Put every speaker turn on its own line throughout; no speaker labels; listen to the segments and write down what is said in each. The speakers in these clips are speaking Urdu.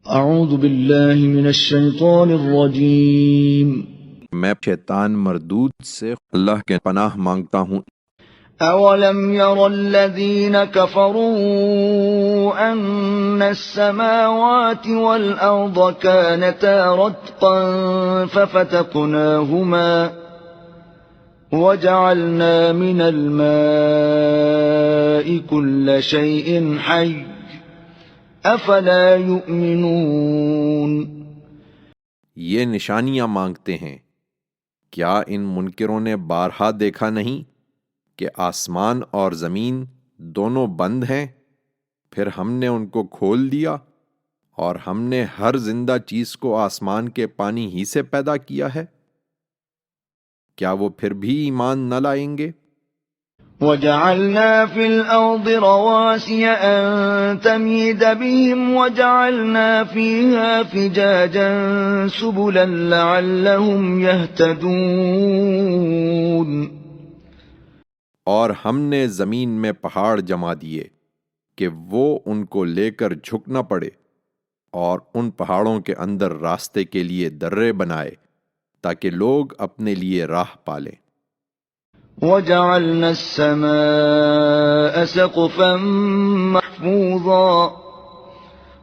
اعوذ باللہ من الشیطان الرجیم۔
میں شیطان مردود سے اللہ کے پناہ مانگتا ہوں۔
اولم یر الذین کفروا ان السماوات والارض كانتا رتقا ففتقناهما وجعلنا من الماء كل شيء حي افلا یؤمنون۔
یہ نشانیاں مانگتے ہیں، کیا ان منکروں نے بارہا دیکھا نہیں کہ آسمان اور زمین دونوں بند ہیں، پھر ہم نے ان کو کھول دیا اور ہم نے ہر زندہ چیز کو آسمان کے پانی ہی سے پیدا کیا ہے، کیا وہ پھر بھی ایمان نہ لائیں گے؟
وَجَعَلْنَا فِي الْأَرْضِ رَوَاسِيَ أَن تَمِيدَ بِهِمْ وَجَعَلْنَا فِيهَا فِجَاجًا سُبُلًا لَعَلَّهُمْ يَهْتَدُونَ۔
اور ہم نے زمین میں پہاڑ جما دیے کہ وہ ان کو لے کر جھک نہ پڑے، اور ان پہاڑوں کے اندر راستے کے لیے درے بنائے تاکہ لوگ اپنے لیے راہ پالیں۔
وَجَعَلْنَا السَّمَاءَ سَقْفًا مَحْفُوظًا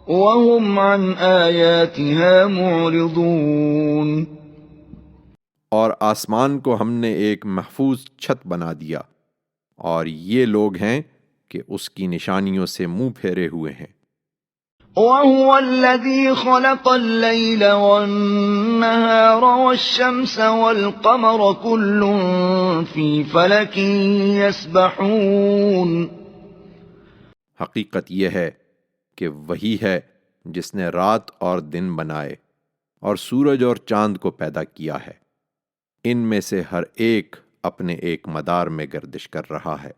وَهُمْ عَنْ آيَاتِهَا مُعْرِضُونَ۔
اور آسمان کو ہم نے ایک محفوظ چھت بنا دیا، اور یہ لوگ ہیں کہ اس کی نشانیوں سے منہ پھیرے ہوئے ہیں۔
وَهُوَ الَّذِي خَلَقَ اللَّيْلَ وَالنَّهَارَ وَالشَّمْسَ وَالْقَمَرَ كُلٌّ فِي فَلَكٍ يَسْبَحُونَ۔
حقیقت یہ ہے کہ وہی ہے جس نے رات اور دن بنائے اور سورج اور چاند کو پیدا کیا ہے، ان میں سے ہر ایک اپنے ایک مدار میں گردش کر رہا ہے۔